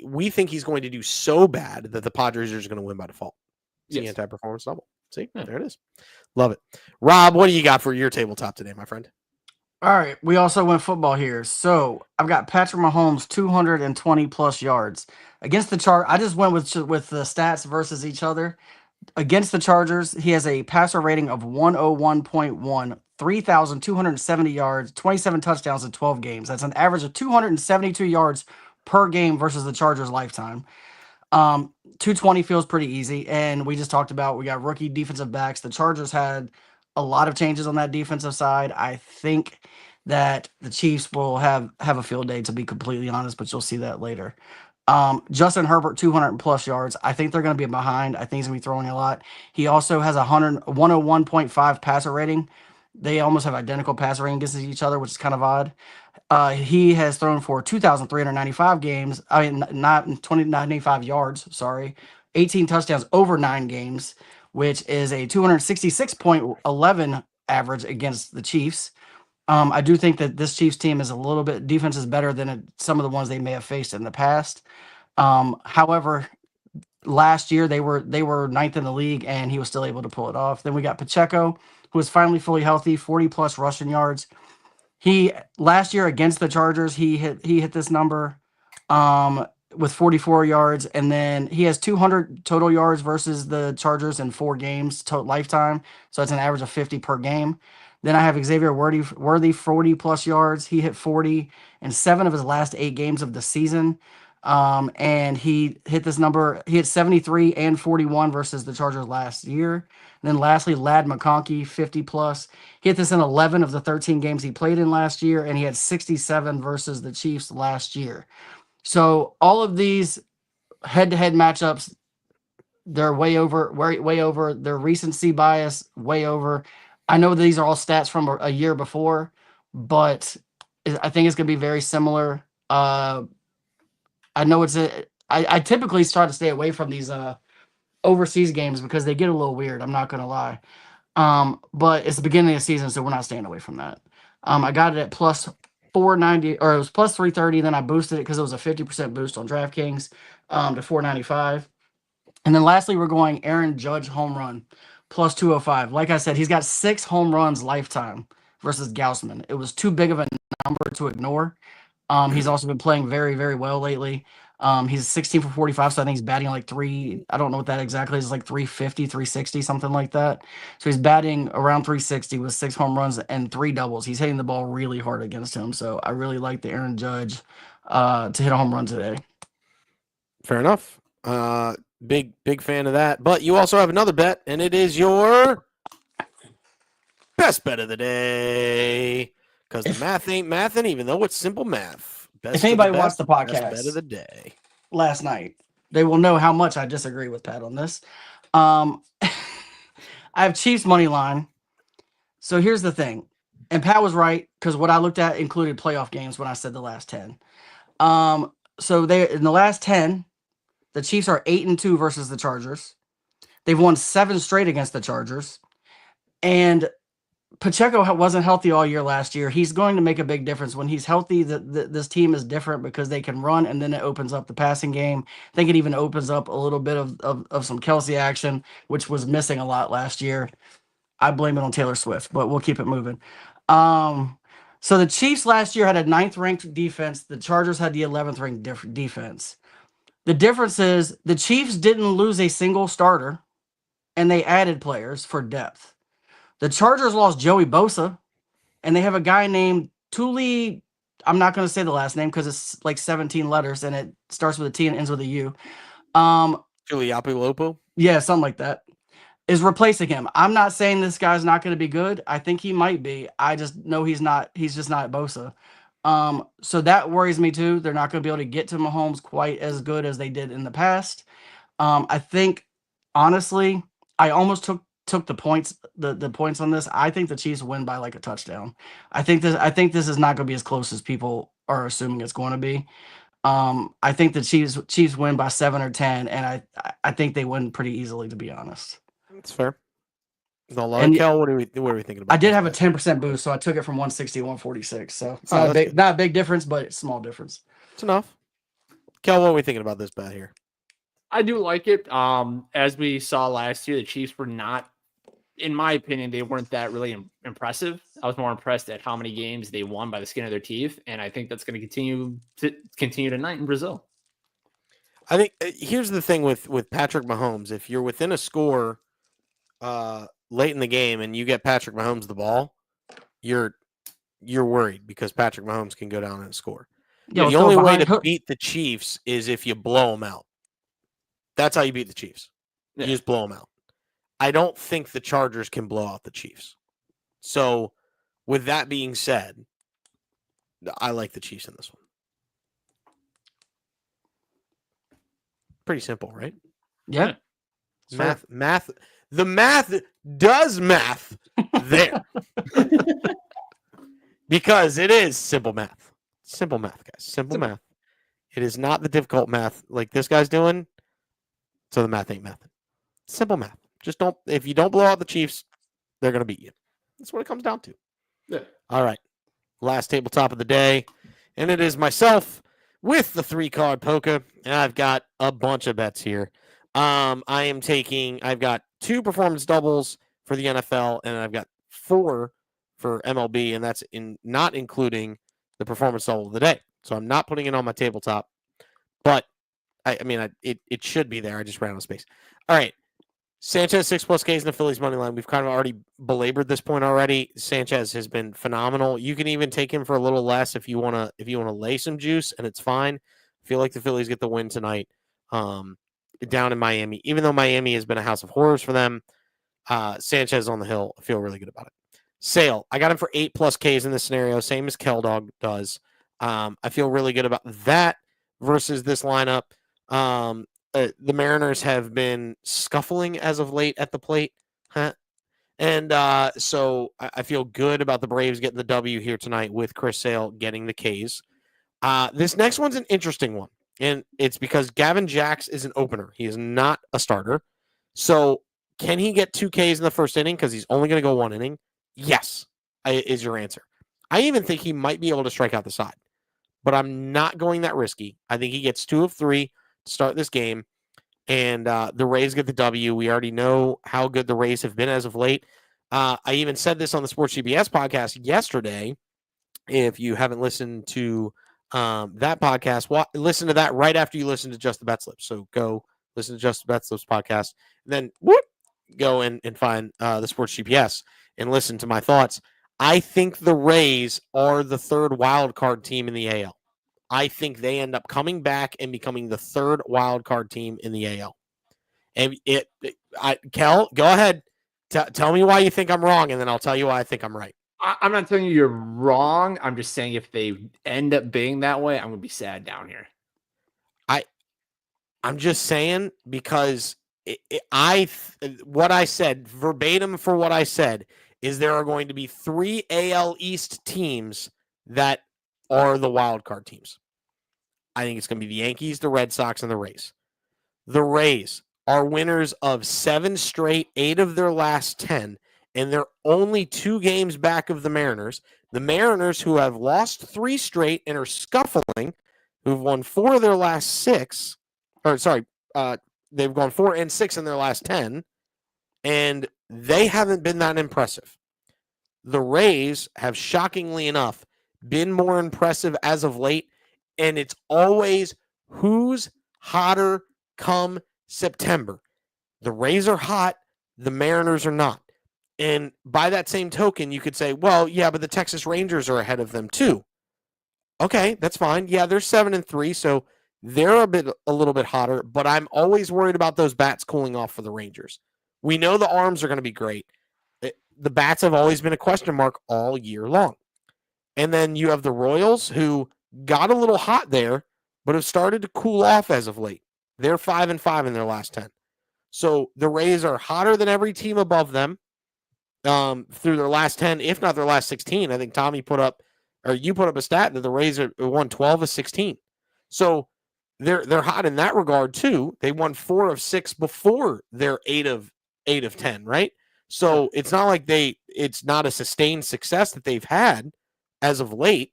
We think he's going to do so bad that the Padres are just going to win by default. It's the anti-performance double. See, there it is. Love it. Rob, what do you got for your tabletop today, my friend? All right, we also went football here. So I've got Patrick Mahomes 220 plus yards against the Chargers. I just went with the stats versus each other. Against the Chargers, he has a passer rating of 101.1, 3,270 yards, 27 touchdowns in 12 games. That's an average of 272 yards per game versus the Chargers' lifetime. 220 feels pretty easy, and we just talked about we got rookie defensive backs. The Chargers had a lot of changes on that defensive side. I think that the Chiefs will have a field day, to be completely honest, but you'll see that later. Justin Herbert, 200 plus yards. I think they're going to be behind. I think he's going to be throwing a lot. He also has 101.5 passer rating. They almost have identical passer rating against each other, which is kind of odd. He has thrown for 2,395 games. I mean, not 295 yards. Sorry, 18 touchdowns over 9 games, which is a 266.11 average against the Chiefs. I do think that this Chiefs team is a little bit defense is better than some of the ones they may have faced in the past. However, last year they were ninth in the league, and he was still able to pull it off. Then we got Pacheco, who is finally fully healthy, 40 plus rushing yards. He last year against the Chargers, he hit this number with 44 yards, and then he has 200 total yards versus the Chargers in 4 games lifetime. So it's an average of 50 per game. Then I have Xavier Worthy 40 plus yards. He hit 40 in 7 of his last 8 games of the season. And he hit this number. He hit 73 and 41 versus the Chargers last year. And then lastly, Lad McConkey, 50 plus. He hit this in 11 of the 13 games he played in last year, and he had 67 versus the Chiefs last year. So all of these head-to-head matchups, they're way over. Their recency bias, way over. I know these are all stats from a year before, but I think it's going to be very similar. I know I typically try to stay away from these overseas games because they get a little weird. I'm not going to lie. But it's the beginning of the season, so we're not staying away from that. I got it at plus 490, or it was plus 330. Then I boosted it because it was a 50% boost on DraftKings to 495. And then lastly, we're going Aaron Judge home run plus 205. Like I said, he's got 6 home runs lifetime versus Gaussman. It was too big of a number to ignore. He's also been playing very, very well lately. He's 16 for 45, so I think he's batting like I don't know what that exactly is. It's like 350, 360, something like that. So he's batting around 360 with 6 home runs and 3 doubles. He's hitting the ball really hard against him. So I really like the Aaron Judge to hit a home run today. Fair enough. Big fan of that. But you also have another bet, and it is your best bet of the day. Because the math ain't mathin', even though it's simple math. If anybody watched the podcast bet of the day last night, they will know how much I disagree with Pat on this. I have Chiefs money line. So here's the thing. And Pat was right, because what I looked at included playoff games when I said the last 10. So they in the last 10, the Chiefs are 8-2 versus the Chargers. They've won 7 straight against the Chargers. And Pacheco wasn't healthy all year last year. He's going to make a big difference when he's healthy. This team is different because they can run, and then it opens up the passing game. I think it even opens up a little bit of some Kelsey action, which was missing a lot last year. I blame it on Taylor Swift, but we'll keep it moving. So the Chiefs last year had a 9th ranked defense. The Chargers had the 11th ranked defense. The difference is the Chiefs didn't lose a single starter, and they added players for depth. The Chargers lost Joey Bosa, and they have a guy named Tuli. I'm not going to say the last name because it's like 17 letters, and it starts with a T and ends with a U. Tuliapilopo? Yeah, something like that. Is replacing him. I'm not saying this guy's not going to be good. I think he might be. I just know he's not. He's just not Bosa. So that worries me too. They're not going to be able to get to Mahomes quite as good as they did in the past. I think, honestly, I almost took the points the points on this. I think the Chiefs win by like a touchdown. I think this is not going to be as close as people are assuming it's going to be. I think the Chiefs win by 7 or 10, and I think they win pretty easily, to be honest. That's fair. No love. Kel, what are we thinking about? I did have a 10% boost, so I took it from 160 to 146. So it's not a big difference, but it's a small difference. It's enough. Kel, what are we thinking about this bet here? I do like it. As we saw last year, the Chiefs were not, in my opinion, they weren't that really impressive. I was more impressed at how many games they won by the skin of their teeth, and I think that's going to continue tonight in Brazil. I think here's the thing with Patrick Mahomes. If you're within a score late in the game and you get Patrick Mahomes the ball, you're worried because Patrick Mahomes can go down and score. Yeah, the only way to beat the Chiefs is if you blow them out. That's how you beat the Chiefs. You just blow them out. I don't think the Chargers can blow out the Chiefs. So, with that being said, I like the Chiefs in this one. Pretty simple, right? Yeah. Math. The math does math there. Because it is simple math. Simple math, guys. Simple math. It is not the difficult math like this guy's doing. So the math ain't math. Simple math. Just if you don't blow out the Chiefs, they're going to beat you. That's what it comes down to. Yeah. All right. Last tabletop of the day. And it is myself with the 3-card poker. And I've got a bunch of bets here. I've got 2 performance doubles for the NFL, and I've got 4 for MLB, and that's not including the performance double of the day. So I'm not putting it on my tabletop, but it should be there. I just ran out of space. All right. Sanchez 6+ Ks in the Phillies money line. We've kind of already belabored this point already. Sanchez has been phenomenal. You can even take him for a little less if you want to lay some juice, and it's fine. I feel like the Phillies get the win tonight down in Miami. Even though Miami has been a house of horrors for them, Sanchez on the hill. I feel really good about it. Sale. I got him for 8+ Ks in this scenario, same as Keldog does. I feel really good about that versus this lineup. The Mariners have been scuffling as of late at the plate. And so I feel good about the Braves getting the W here tonight with Chris Sale getting the Ks. This next one's an interesting one, and it's because Gavin Jax is an opener. He is not a starter. So can he get 2 Ks in the first inning because he's only going to go 1 inning? Yes, is your answer. I even think he might be able to strike out the side, but I'm not going that risky. I think he gets 2 of 3 to start this game, and the Rays get the W. We already know how good the Rays have been as of late. I even said this on the Sports GBS podcast yesterday. If you haven't listened to that podcast, listen to that right after you listen to Just the BetSlips. So go listen to Just the BetSlips podcast, and then go and find the Sports GPS and listen to my thoughts. I think the Rays are the 3rd wild card team in the AL. I think they end up coming back and becoming the 3rd wild card team in the AL. And Kel, go ahead. Tell me why you think I'm wrong, and then I'll tell you why I think I'm right. I'm not telling you you're wrong. I'm just saying if they end up being that way, I'm going to be sad down here. I'm just saying because what I said, verbatim for what I said, is there are going to be 3 AL East teams that are the wild card teams. I think it's going to be the Yankees, the Red Sox, and the Rays. The Rays are winners of 7 straight, 8 of their last 10, and they're only 2 games back of the Mariners. The Mariners, who have lost 3 straight and are scuffling, who've won 4 of their last 6, they've gone 4-6 in their last 10, and they haven't been that impressive. The Rays have, shockingly enough, been more impressive as of late, and it's always who's hotter come September. The Rays are hot, the Mariners are not. And by that same token, you could say, well, yeah, but the Texas Rangers are ahead of them too. Okay, that's fine. Yeah, they're 7-3, so they're a little bit hotter, but I'm always worried about those bats cooling off for the Rangers. We know the arms are going to be great. The bats have always been a question mark all year long. And then you have the Royals, who got a little hot there, but have started to cool off as of late. They're 5-5 in their last 10. So the Rays are hotter than every team above them through their last 10, if not their last 16. I think Tommy put up, or you put up a stat that the Rays are won 12 of 16. So they're hot in that regard too. They won 4 of 6 before their 8 of 10, right? So it's not like it's not a sustained success that they've had as of late.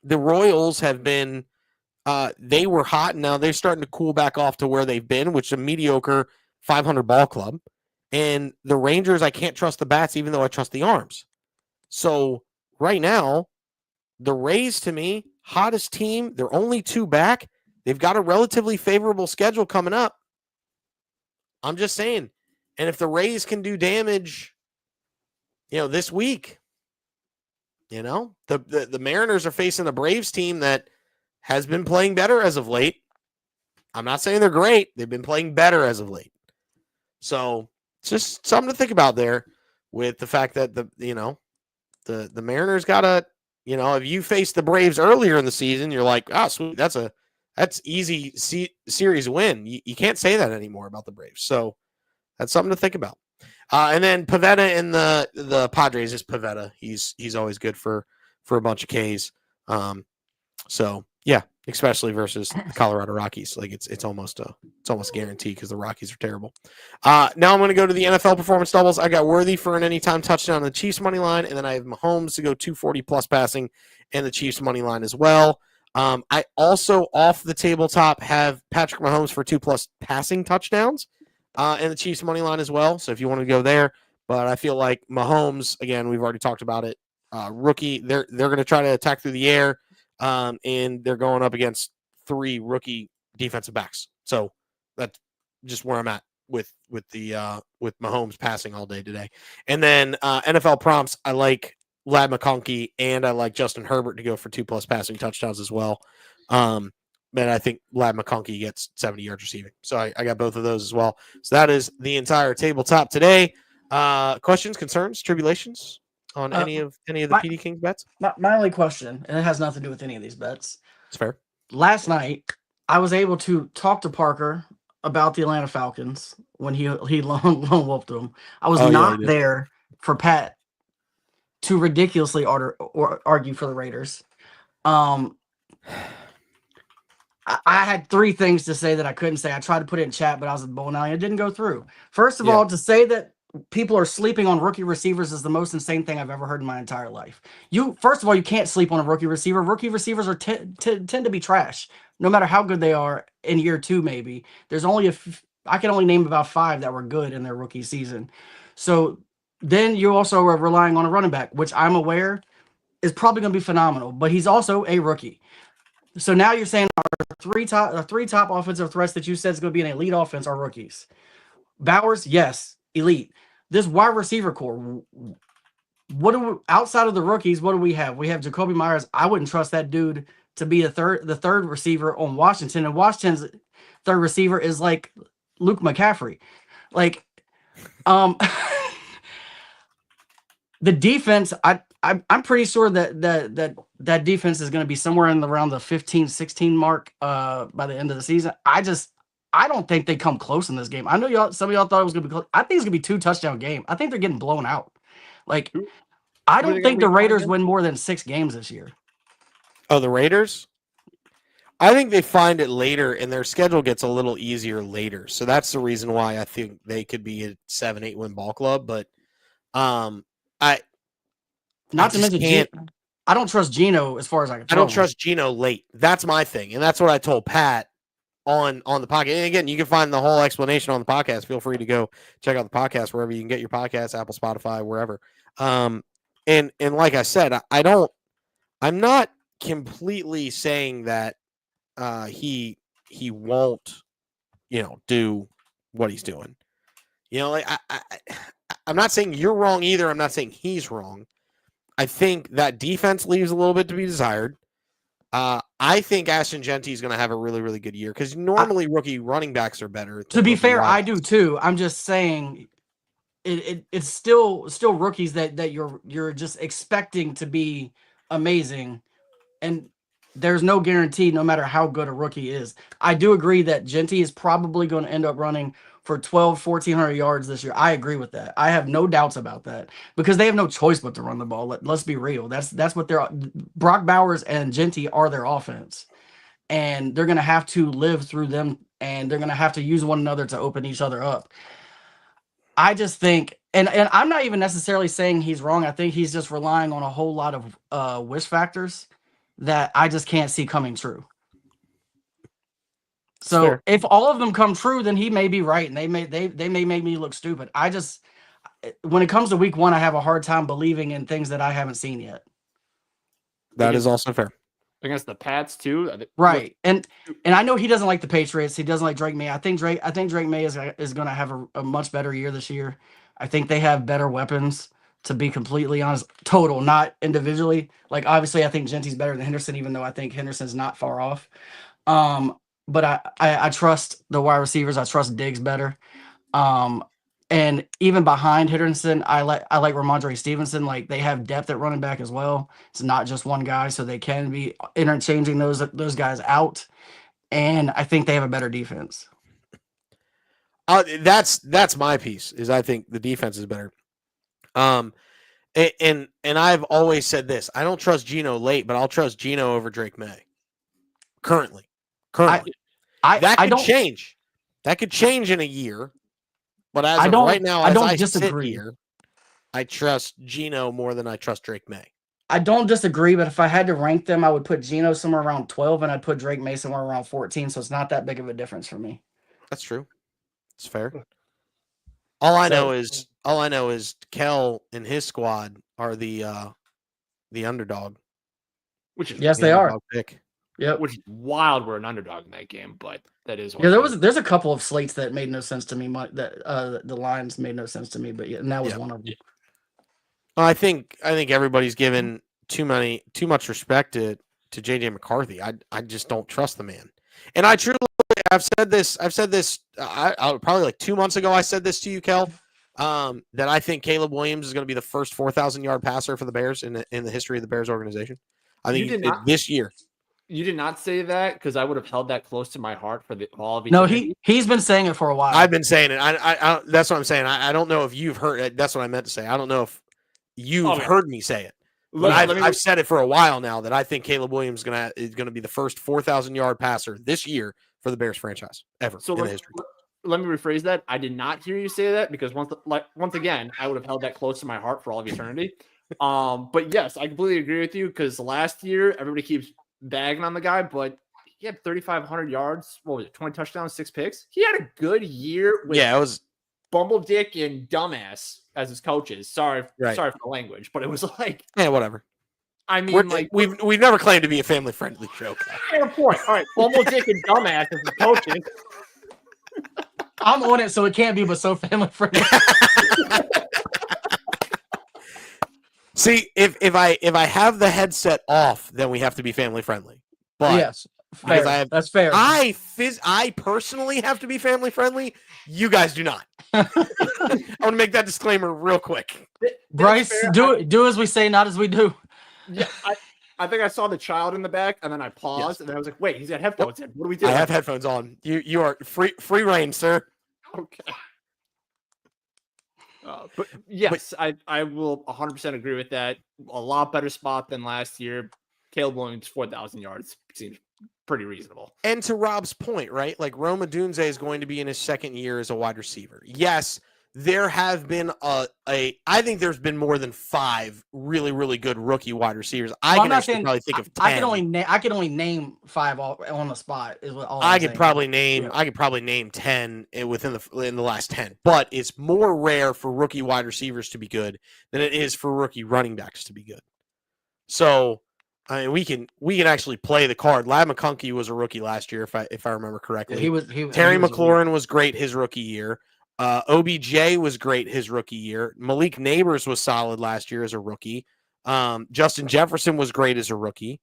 The Royals have been, they were hot, and now they're starting to cool back off to where they've been, which is a mediocre 500 ball club. And the Rangers, I can't trust the bats, even though I trust the arms. So right now, the Rays, to me, hottest team. They're only 2 back. They've got a relatively favorable schedule coming up. I'm just saying. And if the Rays can do damage, this week, the Mariners are facing a Braves team that has been playing better as of late. I'm not saying they're great. They've been playing better as of late. So it's just something to think about there with the fact that the Mariners got to, if you face the Braves earlier in the season, you're like, oh, sweet, that's easy series win. You can't say that anymore about the Braves. So that's something to think about. And then Pivetta and the Padres is Pivetta. He's always good for a bunch of Ks. So yeah, especially versus the Colorado Rockies. Like it's almost guaranteed because the Rockies are terrible. Now I'm going to go to the NFL performance doubles. I got Worthy for an anytime touchdown on the Chiefs money line, and then I have Mahomes to go 240 plus passing and the Chiefs money line as well. I also off the tabletop have Patrick Mahomes for 2+ passing touchdowns. And the Chiefs money line as well. So if you want to go there, but I feel like Mahomes, again, we've already talked about it. Rookie, they're going to try to attack through the air, and they're going up against 3 rookie defensive backs. So that's just where I'm at with Mahomes passing all day today. And then NFL prompts, I like Lad McConkey and I like Justin Herbert to go for 2+ passing touchdowns as well. But I think Lad McConkey gets 70 yards receiving. So I got both of those as well. So that is the entire tabletop today. Questions, concerns, tribulations on any of the PD Kings bets? My only question, and it has nothing to do with any of these bets. It's fair. Last night, I was able to talk to Parker about the Atlanta Falcons when he lone wolfed them. I was not there for Pat to ridiculously argue for the Raiders. I had 3 things to say that I couldn't say. I tried to put it in chat, but I was at bowling alley. It didn't go through. First of all, to say that people are sleeping on rookie receivers is the most insane thing I've ever heard in my entire life. First of all, you can't sleep on a rookie receiver. Rookie receivers tend to be trash, no matter how good they are in year 2. Maybe there's only I can only name about 5 that were good in their rookie season. So then you also are relying on a running back, which I'm aware is probably going to be phenomenal, but he's also a rookie. So now you're saying our 3 top offensive threats that you said is going to be an elite offense are rookies. Bowers, yes, elite. This wide receiver core, outside of the rookies, what do we have? We have Jacoby Myers. I wouldn't trust that dude to be the third receiver on Washington, and Washington's third receiver is like Luke McCaffrey. Like, the defense, I'm pretty sure that defense is going to be somewhere in around the 15-16 mark by the end of the season. I don't think they come close in this game. I know some of y'all thought it was going to be close. I think it's going to be 2 touchdown game. I think they're getting blown out. Like, I don't think the Raiders win more than 6 games this year. Oh, the Raiders? I think they find it later, and their schedule gets a little easier later. So that's the reason why I think they could be a 7-8 win ball club. But I Not to just mention, can't. I don't trust Geno as far as I can. I don't trust Geno late. That's my thing, and that's what I told Pat on the podcast. And again, you can find the whole explanation on the podcast. Feel free to go check out the podcast wherever you can get your podcast, Apple, Spotify, wherever. And like I said, I'm not completely saying that he won't, do what he's doing. Like I'm not saying you're wrong either. I'm not saying he's wrong. I think that defense leaves a little bit to be desired. I think Ashton Genty is going to have a really, really good year because normally rookie running backs are better. To be fair, I do too. I'm just saying it's still rookies that you're just expecting to be amazing, and there's no guarantee no matter how good a rookie is. I do agree that Genty is probably going to end up running for 1,400 yards this year. I agree with that. I have no doubts about that because they have no choice but to run the ball. Let's be real. That's what Brock Bowers and Genty are their offense. And they're going to have to live through them, and they're going to have to use one another to open each other up. I just think, and I'm not even necessarily saying he's wrong. I think he's just relying on a whole lot of wish factors that I just can't see coming true. So if all of them come true, then he may be right, and they may make me look stupid. When it comes to week 1, I have a hard time believing in things that I haven't seen yet. That is also fair. Against the Pats too, right? And I know he doesn't like the Patriots. He doesn't like Drake May. I think Drake May is going to have a much better year this year. I think they have better weapons. To be completely honest, total, not individually. Like obviously, I think Genty's better than Henderson, even though I think Henderson's not far off. But I trust the wide receivers. I trust Diggs better. And even behind Henderson, I like Ramondre Stevenson. Like they have depth at running back as well. It's not just one guy, so they can be interchanging those guys out. And I think they have a better defense. That's my piece. Is I think the defense is better. And I've always said this. I don't trust Geno late, but I'll trust Geno over Drake May. Currently, that could change. That could change in a year. But as of right now, as I disagree. Sit here, I trust Geno more than I trust Drake May. I don't disagree, but if I had to rank them, I would put Geno somewhere around 12, and I'd put Drake May somewhere around 14. So it's not that big of a difference for me. That's true. It's fair. All I know is Kel and his squad are the underdog. Which is yes, they are. Pick. Yeah, which is wild. We're an underdog in that game, but that is there's a couple of slates that made no sense to me. That the lines made no sense to me, but and that was one of them. I think everybody's given too much respect to JJ McCarthy. I just don't trust the man, and I've said this. I probably like 2 months ago. I said this to you, Kel, that I think Caleb Williams is going to be the first 4,000-yard passer for the Bears in the history of the Bears organization. I think this year. You did not say that because I would have held that close to my heart for all of eternity. No, he's been saying it for a while. I've been saying it. I that's what I'm saying. I don't know if you've heard it. That's what I meant to say. I don't know if you've heard me say it. But I've said it for a while now that I think Caleb Williams is gonna be the first 4,000-yard passer this year for the Bears franchise ever in the history. Let me rephrase that. I did not hear you say that because once again, I would have held that close to my heart for all of eternity. But yes, I completely agree with you because last year everybody keeps bagging on the guy, but he had 3,500 yards. What was it? 20 touchdowns, 6 picks. He had a good year with it was Bumbledick and Dumbass as his coaches. Sorry for the language, but it was like whatever. I mean, we've never claimed to be a family friendly show. Fair point. All right, Bumbledick and Dumbass as his coaches. I'm on it, so it can't be but so family friendly. See, if I have the headset off, then we have to be family friendly. But yes, fair. That's fair. I personally have to be family friendly. You guys do not. I want to make that disclaimer real quick. Bryce, do as we say, not as we do. Yeah, I think I saw the child in the back, and then I paused, and then I was like, "Wait, he's got headphones in. What do we do?" I have headphones on. You are free reign, sir. Okay. But yes, I will 100% agree with that. A lot better spot than last year. Caleb Williams, 4,000 yards seems pretty reasonable. And to Rob's point, right? Like Rome Odunze is going to be in his second year as a wide receiver. Yes, there have been I think there's been more than 5 really, really good rookie wide receivers. I can actually probably think of 10. I can only name 5 on the spot. Is what all I I'm could saying. probably name 10 within the last 10. But it's more rare for rookie wide receivers to be good than it is for rookie running backs to be good. So I mean, we can actually play the card. Ladd McConkey was a rookie last year, if I remember correctly. Yeah, Terry McLaurin was great his rookie year. OBJ was great his rookie year. Malik Neighbors was solid last year as a rookie. Justin Jefferson was great as a rookie.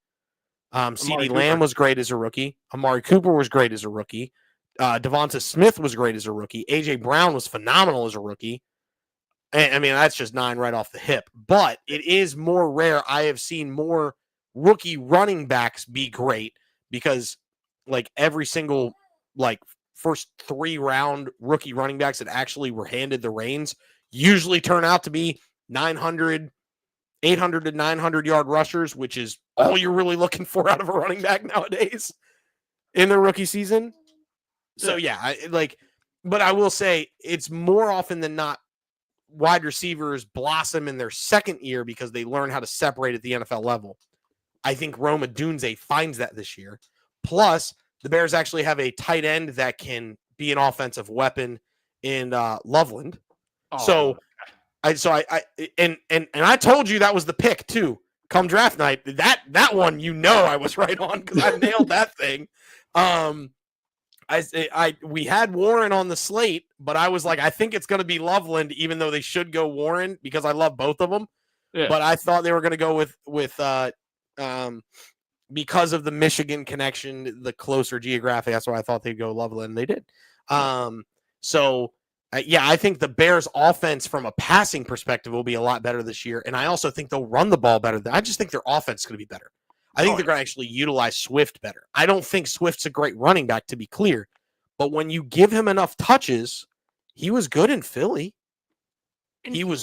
CeeDee Lamb was great as a rookie. Amari Cooper was great as a rookie. Devonta Smith was great as a rookie. AJ Brown was phenomenal as a rookie. I mean, that's just 9 right off the hip. But it is more rare. I have seen more rookie running backs be great because, like, every single, like, first 3-round rookie running backs that actually were handed the reins usually turn out to be 800 to 900 yard rushers, which is all you're really looking for out of a running back nowadays in their rookie season. So, yeah, but I will say it's more often than not wide receivers blossom in their second year because they learn how to separate at the NFL level. I think Rome Odunze finds that this year. Plus, the Bears actually have a tight end that can be an offensive weapon in Loveland. So I told you that was the pick too. Come draft night, that one I was right on because I nailed that thing. We had Warren on the slate, but I was like, I think it's going to be Loveland, even though they should go Warren because I love both of them. Yeah. But I thought they were going to go with because of the Michigan connection, the closer geographic. That's why I thought they'd go Loveland. And they did. I think the Bears' offense from a passing perspective will be a lot better this year, and I also think they'll run the ball better. I just think their offense is going to be better. I think they're going to actually utilize Swift better. I don't think Swift's a great running back, to be clear. But when you give him enough touches, he was good in Philly. He was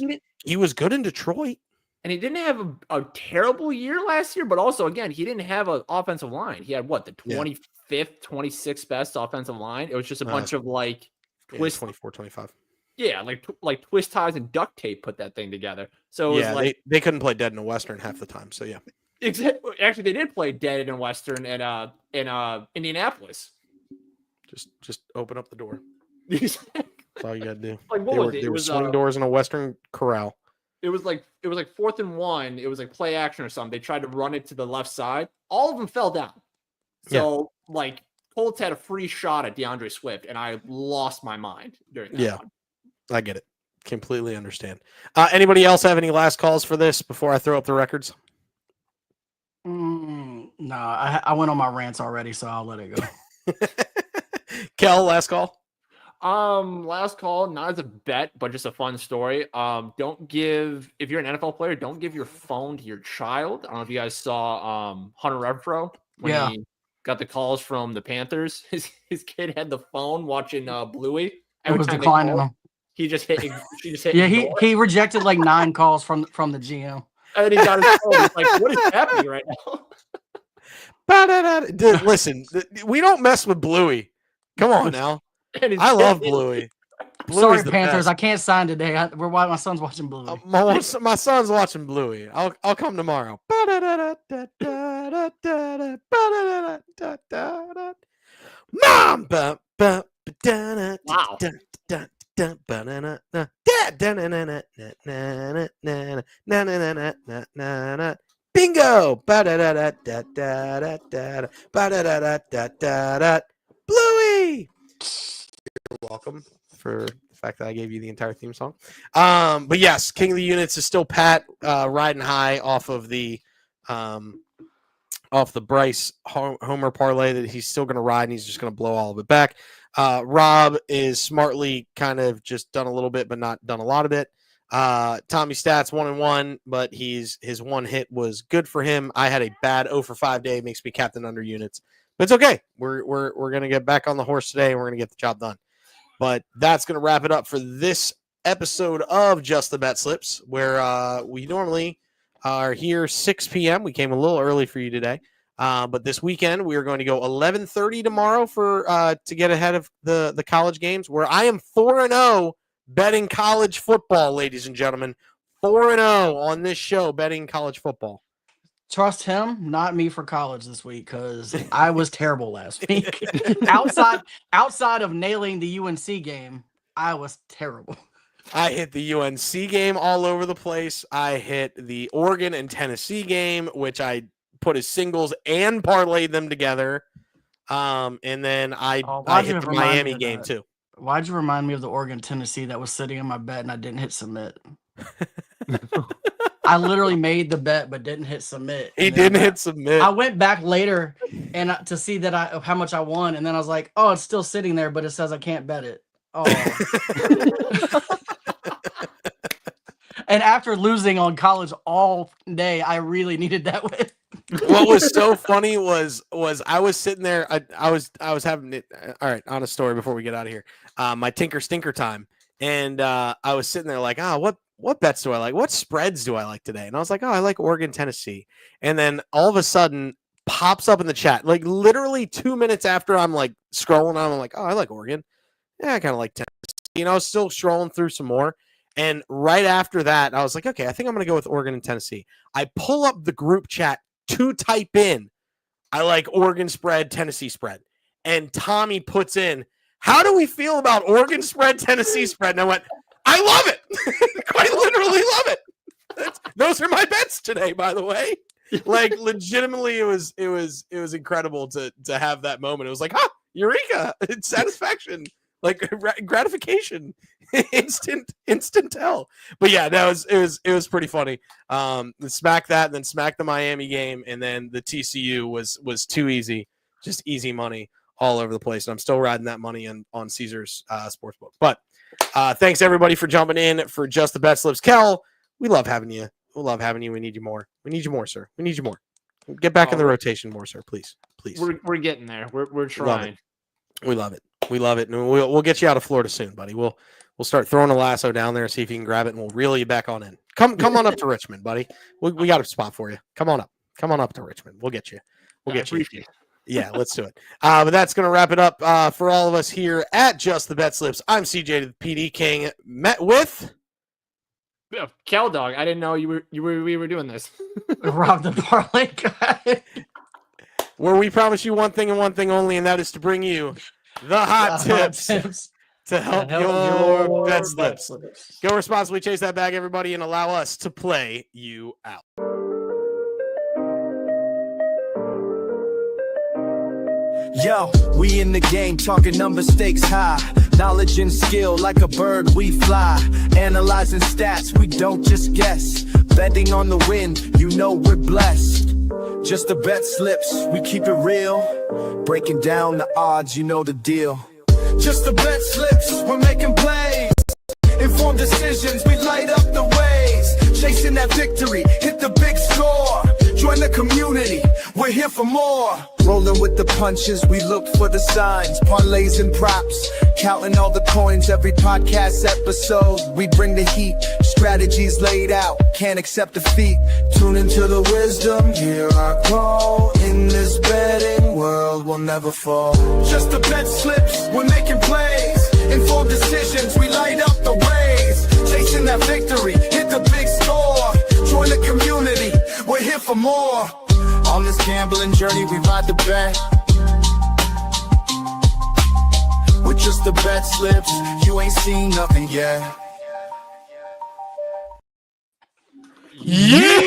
good in Detroit. And he didn't have a terrible year last year, but also, again, he didn't have an offensive line. He had, the 25th, 26th best offensive line? It was just a bunch of, twist 24, 25. Yeah, like twist ties and duct tape put that thing together. So it was they couldn't play dead in a Western half the time. So, yeah. Actually, they did play dead in Western in Indianapolis. Just open up the door. That's all you gotta do. It was swing doors in a Western corral. It was like 4th and 1. It was like play action or something. They tried to run it to the left side. All of them fell down. So Colts had a free shot at DeAndre Swift, and I lost my mind during that one. I get it. Completely understand. Anybody else have any last calls for this before I throw up the records? No, I went on my rants already, so I'll let it go. Kel, last call. Last call, not as a bet, but just a fun story. If you're an NFL player, don't give your phone to your child. I don't know if you guys saw Hunter Renfrow when he got the calls from the Panthers. His kid had the phone watching Bluey. It was declining him. He just hit. Yeah, he rejected like 9 calls from the GM. And he got his phone. He's like, what is happening right now? Dude, listen, we don't mess with Bluey. Come on now. I love Bluey. Sorry, Panthers. Best. I can't sign today. My son's watching Bluey. My son's watching Bluey. I'll come tomorrow. Mom. Wow. Bingo. Bluey. You're welcome for the fact that I gave you the entire theme song. But yes, King of the Units is still Pat riding high off of the Bryce Homer parlay that he's still going to ride, and he's just going to blow all of it back. Rob is smartly kind of just done a little bit, but not done a lot of it. Tommy Stats 1-1, but his one hit was good for him. I had a bad 0 for 5 day, makes me captain under units, but it's okay. We're gonna get back on the horse today, and we're gonna get the job done. But that's gonna wrap it up for this episode of Just the Bet Slips, where we normally are here 6 p.m. We came a little early for you today. But this weekend we are going to go 11:30 tomorrow for to get ahead of the college games, where I am 4-0 betting college football, ladies and gentlemen. 4-0 on this show betting college football. Trust him, not me for college this week because I was terrible last week. outside of nailing the UNC game, I was terrible. I hit the UNC game all over the place. I hit the Oregon and Tennessee game, which I put as singles and parlayed them together. And then I hit the Miami game too. Why'd you remind me of the Oregon Tennessee that was sitting in my bet and I didn't hit submit? I literally made the bet but didn't hit submit. He didn't hit submit. I went back later and to see that how much I won, and then I was like, oh, it's still sitting there, but it says I can't bet it. Oh. And after losing on college all day, I really needed that win. What was so funny was I was sitting there. I was having it. All right, honest story before we get out of here. My Tinker Stinker time, and I was sitting there like, what bets do I like? What spreads do I like today? And I was like, I like Oregon, Tennessee. And then all of a sudden pops up in the chat, like literally 2 minutes after I'm like scrolling on, I'm like, I like Oregon. Yeah, I kind of like Tennessee. I was still scrolling through some more. And right after that, I was like, okay, I think I'm going to go with Oregon and Tennessee. I pull up the group chat to type in, I like Oregon spread, Tennessee spread. And Tommy puts in, how do we feel about Oregon spread, Tennessee spread? And I went, I love it. Quite literally love it. Those are my bets today, by the way. Like legitimately, it was incredible to have that moment. It was like, eureka! It's satisfaction, like gratification, instant tell. But yeah, it was pretty funny. Smack that, and then smack the Miami game, and then the TCU was too easy, just easy money all over the place. And I'm still riding that money on Caesar's Sportsbook. But thanks everybody for jumping in for Just the BetSlips. Kel, we love having you. We love having you. We need you more. We need you more, sir. We need you more. Get back in the rotation more, sir. Please. We're getting there. We're trying. We love it. We love it. And we'll get you out of Florida soon, buddy. We'll start throwing a lasso down there, see if you can grab it, and we'll reel you back on in. Come on up to Richmond, buddy. We got a spot for you. Come on up. Come on up to Richmond. We'll get you. We'll get you. Yeah, let's do it. But that's going to wrap it up for all of us here at Just the BetSlips. I'm CJ, the PD King. Met with Kel Dog. I didn't know we were doing this. Rob the parlay guy. Where we promise you one thing and one thing only, and that is to bring you the hot tips to help your bet slips. Go responsibly, chase that bag, everybody, and allow us to play you out. Yo, we in the game, talking number stakes high. Knowledge and skill, like a bird we fly. Analyzing stats, we don't just guess. Betting on the win, you know we're blessed. Just the bet slips, we keep it real. Breaking down the odds, you know the deal. Just the bet slips, we're making plays. Informed decisions, we light up the ways. Chasing that victory, hit the big score. Join the community, we're here for more. Rolling with the punches, we look for the signs. Parlays and props, counting all the coins. Every podcast episode, we bring the heat. Strategies laid out, can't accept defeat. Tune into the wisdom, hear our call. In this betting world, we'll never fall. Just the bet slips, we're making plays. Informed decisions, we light up the ways. Chasing that victory, hit the big score. Join the community, we're here for more. On this gambling journey, we ride the bet. With just the bet slips, you ain't seen nothing yet. Yeah!